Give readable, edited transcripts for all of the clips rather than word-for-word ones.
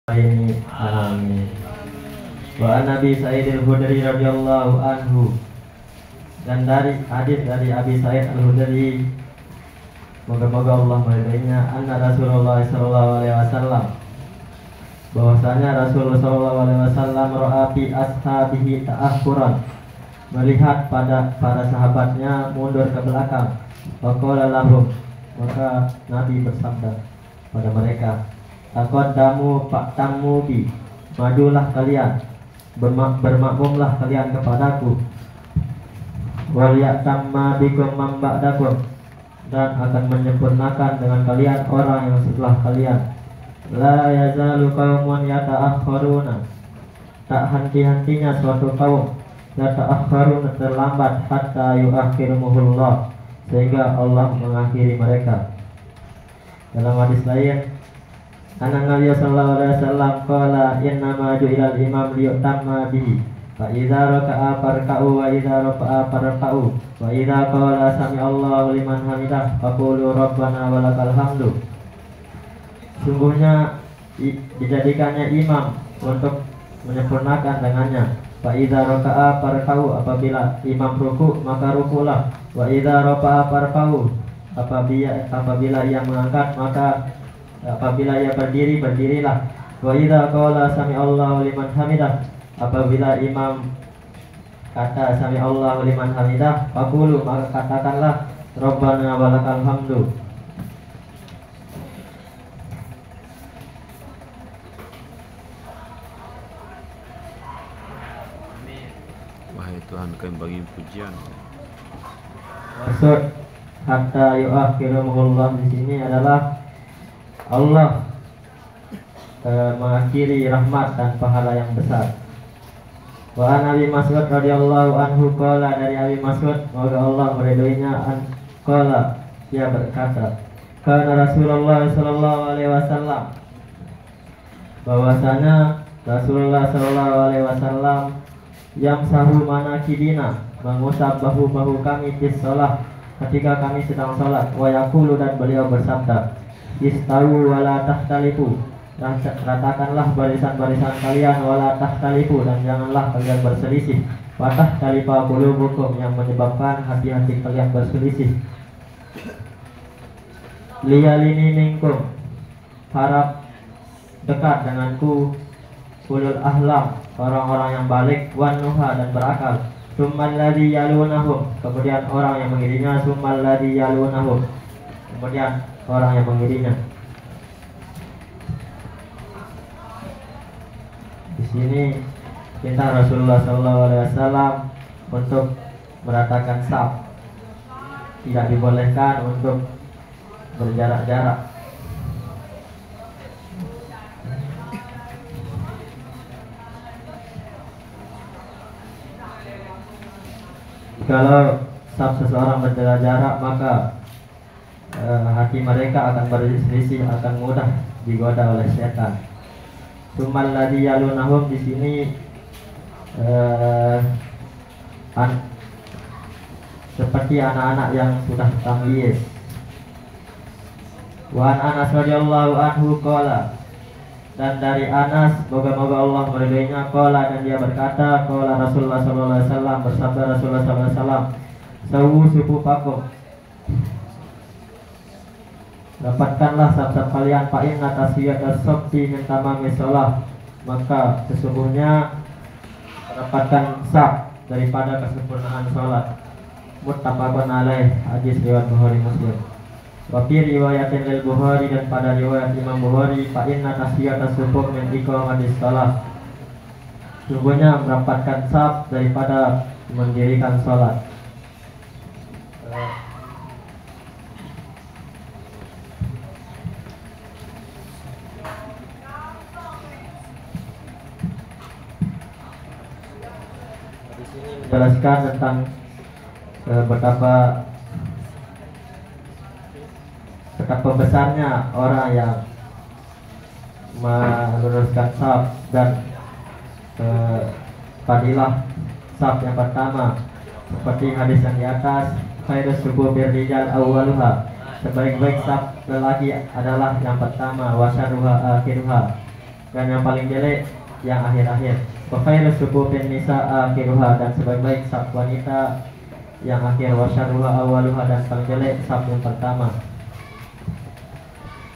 Amin. Amin. Wa Nabi Sa'id al-Khudri radhiyallahu anhu, dan dari hadis dari Abi Sa'id al-Khudri, moga-moga Allah meridainya, anna Rasulullah sallallahu alaihi wasallam, bahwasanya Rasulullah sallallahu alaihi wasallam ra'a fi ashabihi ta'akhuran, melihat pada para sahabatnya mundur ke belakang. Faqala lahum, maka Nabi bersabda pada mereka, taqaddamu fa'tammu bi, majulah kalian, bermakmumlah kalian kepadaku. Wal ya'tamma bikum man ba'dakum, dan akan menyempurnakan dengan kalian orang yang setelah kalian. La yazalu qaumun yata'akhkharuna, tak henti-hentinya suatu kaum yata'akhkharuna, terlambat, hatta yu'akhirumuhullah, sehingga Allah mengakhiri mereka. Dalam hadis lain, Anna Nabi sallallahu alaihi wasallam qala innama ju'ilal imam liyutamma bihi, fa idza raka'a farka'u wa idza rafa'a farka'u wa idza qala sami'allahu liman hamidah faqulu rabbana walakal hamdu. Sungguhnya dijadikannya imam untuk menyempurnakan dengannya. Fa idza raka'a farka'u, apabila imam ruku maka rukulah. Wa idza rafa'a farka'u, apabila ia mengangkat maka apabila ia berdiri, berdirilah. Wa idza qala sami'allahu liman hamidah, apabila imam kata sami'allahu liman hamidah, faqulu, maka katakanlah rabbana walakal hamdu. Wahai Tuhan, kami bagi pujian. Maksud hatta yu'akhirumullah di sini adalah Allah mengakhiri rahmat dan pahala yang besar. Wa an Abi Mas'ud radhiyallahu anhu qala, dari Abi Mas'ud, semoga Allah meridhoinya, qala, dia berkata, kana Rasulullah sallallahu alaihi wasallam, bahwasanya Rasulullah sallallahu alaihi wasallam yamsahu manakibina, mengusap bahu-bahu kami di shalah, ketika kami sedang salat. Wa yaqulu, dan beliau bersabda, istawu wala tahtalifu, dan ratakanlah barisan-barisan kalian, wala tahtalifu, dan janganlah kalian berselisih. Wa tahtalifa qulubukum, yang menyebabkan hati-hati kalian berselisih. Liyalini minkum, harap dekat denganku, ulul ahlam, orang-orang yang balik, wan nuha, dan berakal. Summal ladzi yalunahum, kemudian orang yang mengirinya. Summal ladzi yalunahum, kemudian orang yang mengirinya. Di sini perintah Rasulullah SAW untuk meratakan saf, tidak dibolehkan untuk berjarak-jarak. Kalau saf seseorang berjarak-jarak, maka hati mereka akan berselisih, akan mudah digoda oleh setan. Tsummal ladzi yalunahum di sini seperti anak-anak yang sudah tamyiz. Wa an Anas radhiyallahu anhu qala, dan dari Anas, moga-moga Allah meridainya, qala, dan dia berkata, qala Rasulullah sallallahu alaihi wasallam, bersabda Rasulullah sallallahu alaihi wasallam, sawu sufufakum, dapatkanlah saf-saf kalian, fa inna tasfiyatas saffi min tamami shalah, maka sesungguhnya mendapatkan saf daripada kesempurnaan salat. Muttafaqun alaih, hadis riwayat Bukhari Muslim. Wa fi riwayatin lil Bukhari, dan pada riwayat Imam Bukhari, fa inna tasfiyatas sufuf min iqamatis shalah, sesungguhnya mendapatkan saf daripada mendirikan salat. Menjelaskan tentang betapa besarnya orang yang meluruskan saf, dan fadilah saf yang pertama, seperti hadis yang di atas, khairus sufufi rijal awwaluha, sebaik-baik saf lelaki adalah yang pertama, wa syarruha akhiruha, dan yang paling jelek yang akhir-akhir. Wa khairu sufufin nisaa akhiruha, dan sebaik-baik saf wanita yang akhir. Wa syarruha awaluha, dan paling jelek saf yang pertama.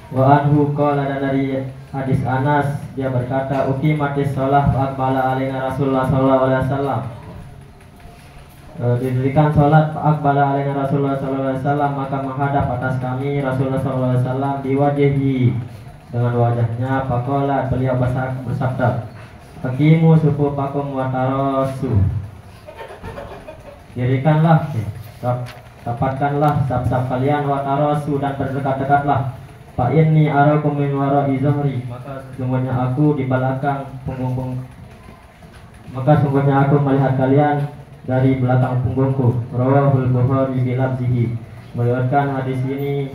Wa anhu qala, dan dari hadis Anas dia berkata, uqimatis shalah fa aqbala alaina Rasulullah sallallahu alaihi wasallam. Didirikan sholat fa aqbala alaina Rasulullah sallallahu alaihi wasallam, maka menghadap atas kami Rasulullah sallallahu alaihi wasallam diwajihi, dengan wajahnya. Faqala, beliau bersabda, aqimu sufufakum wa tarasu, dirikanlah, dapatkanlah saf-saf kalian, wa tarasu, dan berdekat-dekatlah. Fa inni arakum min wara'i zuhri, maka sesungguhnya aku di belakang punggung, maka sungguhnya aku melihat kalian dari belakang punggungku. Rawahul Bukhari bi lafzihi, meriwayatkan hadis ini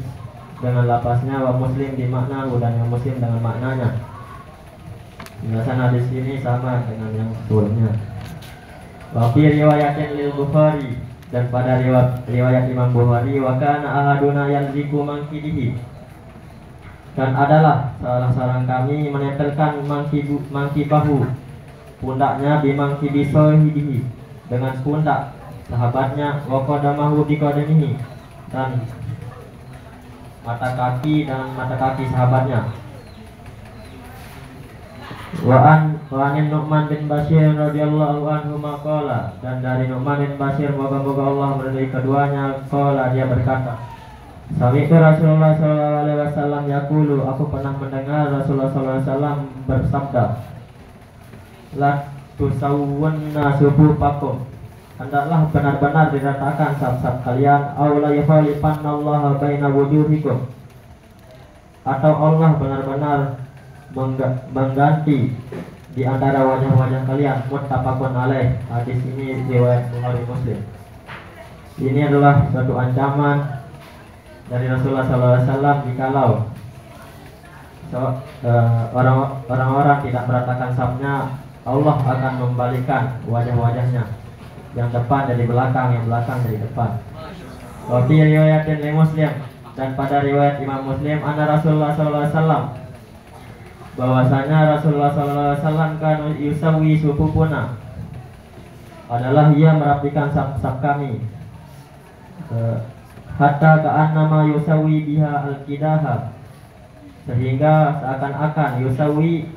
dengan lapasnya, wa Muslim di makna, dan yang Muslim dengan maknanya. Penjelasan hadis ini sama dengan yang sebelumnya. Wa fi riwayatin lil Bukhari, dan pada riwayat Imam Bukhari, wa kana ahaduna yalziku mangkidihi, dan adalah salah seorang kami menempelkan mangkibahu, pundaknya, bimangkibi sahibihi, dengan pundak sahabatnya, wa qadamahu bi qadamihi, dan mata kaki dengan mata kaki sahabatnya. Wa an Nu'man bin Bashir radhiyallahu anhu maqala, dan dari Nu'man bin Bashir, moga-moga Allah meridai keduanya, qala, dia berkata, sami'tu Rasulullah sallallahu alaihi wasallam yaqulu, aku pernah mendengar Rasulullah sallallahu alaihi wasallam bersabda, la tusawwunna sufufakum, hendaklah benar-benar diratakan saf-saf kalian, aw la yakhalifannallaha baina wujuhikum, atau Allah benar-benar mengganti di antara wajah-wajah kalian. Muttafaqun alaih, hadis ini riwayat Bukhari Muslim. Ini adalah suatu ancaman dari Rasulullah SAW jikalau orang-orang tidak meratakan safnya, Allah akan membalikkan wajah-wajahnya, yang depan dari belakang, yang belakang dari depan. Wa fi riwayatin li Muslim, dan pada riwayat Imam Muslim, anna Rasulullah SAW, bahwasanya Rasulullah SAW kan yusawi sufufuna, adalah ia merapikan saf-saf kami, hatta ka'annama yusawi biha al-qidaha, sehingga seakan-akan yusawi,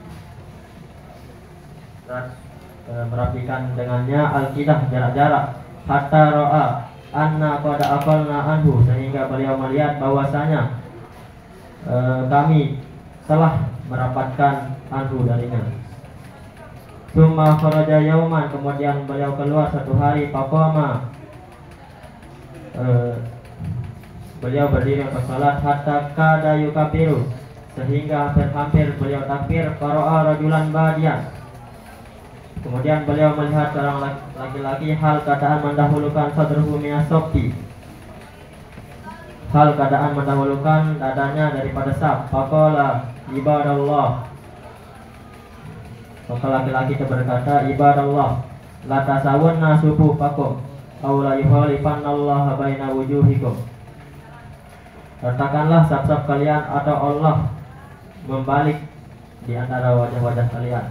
merapikan dengannya, al-qidah, jarak-jarak, hatta ra'a anna qad aqalna anhu, sehingga beliau melihat bahwasanya kami telah merapatkan anhu darinya. Tsumma kharaja yauman, kemudian beliau keluar satu hari, faqama, beliau berdiri untuk salat, hatta kada yukabiru, sehingga hampir beliau takbir. Qara'a rajulan badiyan, kemudian beliau melihat seorang laki-laki, hal keadaan mendahulukan sadruhu minas saffi, hal keadaan mendahulukan dadanya daripada saf. Faqala ibadallah, maka laki-laki itu berkata, ibadallah, la tasawunna sufufakum aw la yukhalifannallaha baina wujuhikum, katakanlah saf-saf kalian, atau Allah membalik di antara wajah-wajah kalian.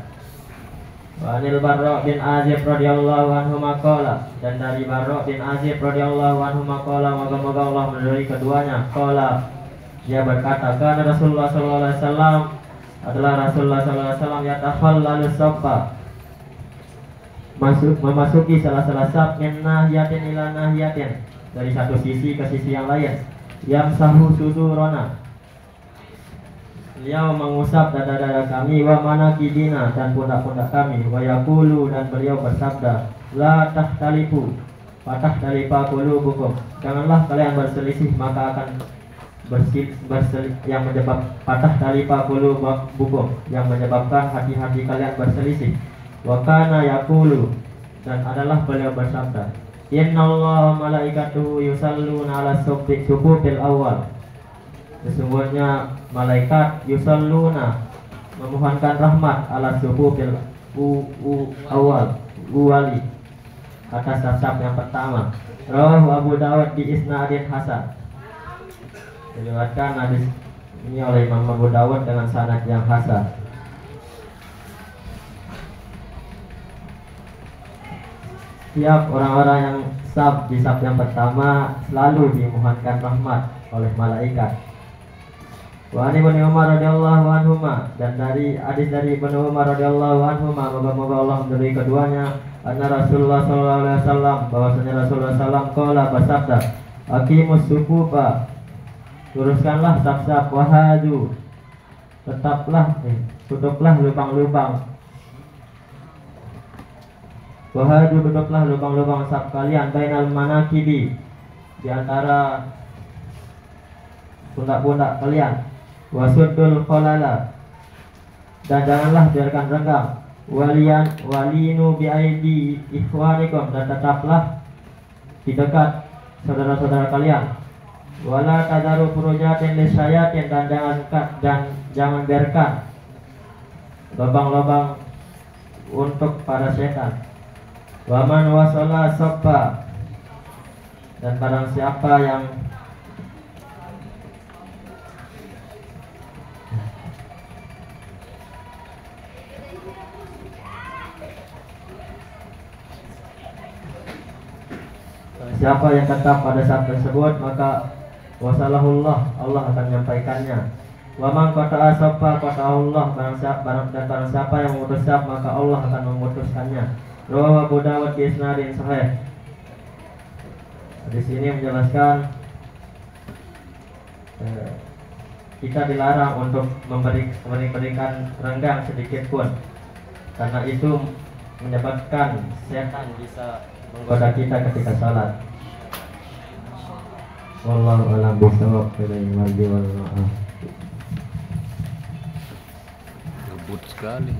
Wa anil Barra bin Azib radhiyallahu anhu maqala, dan dari Barra bin Azib radhiyallahu anhu maqala, moga-moga Allah meridai keduanya, qala, dia berkata, kana Rasulullah sallallahu alaihi wasallam, adalah Rasulullah sallallahu alaihi wasallam, yatakhallalu saffa, memasuki salah-salah saf, min nahiyatin ila nahiyatin, dari satu sisi ke sisi yang lain, yamsahu sudurana, beliau mengusap dada-dada kami, wa manakibina, dan pundak-pundak kami, wa yaqulu, dan beliau bersabda, la tahtalifu fatahtalifa qulubukum, janganlah kalian berselisih, maka akan yang menyebab patah talifa qulubukum, yang menyebabkan hati-hati kalian berselisih. Wa kana yaqulu, dan adalah beliau bersabda, innallaha malaikatuhu yusalluna ala sufufil awal, sesungguhnya malaikat yusalluna, memohonkan rahmat, ala sufufil awal, wali, atas saf yang pertama. Rawahu Abu Dawud bi isnadin hasan, diriwayatkan hadis ini oleh Imam Abu Dawud dengan sanad yang hasan. siap orang-orang yang saf di saf yang pertama selalu dimohonkan rahmat oleh malaikat. Wa ani Ibnu Umar radhiyallahu anhuma, dan dari hadis dari Ibnu Umar radhiyallahu anhuma, moga-moga Allah meridai keduanya, anna Rasulullah sallallahu alaihi wasallam, bahwasanya Rasulullah sallallahu qala bersabda, aqimus sufufa, luruskanlah saf-saf, wahadu, tutuplah lubang-lubang, wahadu, tutuplah lubang-lubang saf kalian, bainal manakibi, di antara pundak-pundak kalian, wasudul kholala, dan janganlah biarkan renggang, walinu biaidi ikhwanikum, dan tetaplah di dekat saudara-saudara kalian, wala tadaru furujatin lisyayatin, dan jangan biarkan lubang-lubang untuk para setan, waman wasala sabba, dan barang siapa yang tetap pada saat tersebut, maka wasalahullah, Allah akan menyampaikannya. Wa man qata'a sabba qata'ahullah, barang siapa yang memutus saf, maka Allah akan memutuskannya. Rawahu Abu Dawud bi isnadin sahih. Di sini menjelaskan kita dilarang untuk memberikan renggang sedikit pun, karena itu menyebabkan setan bisa menggoda kita ketika salat. Wallahu a'lam bishawab. Ngebut sekali.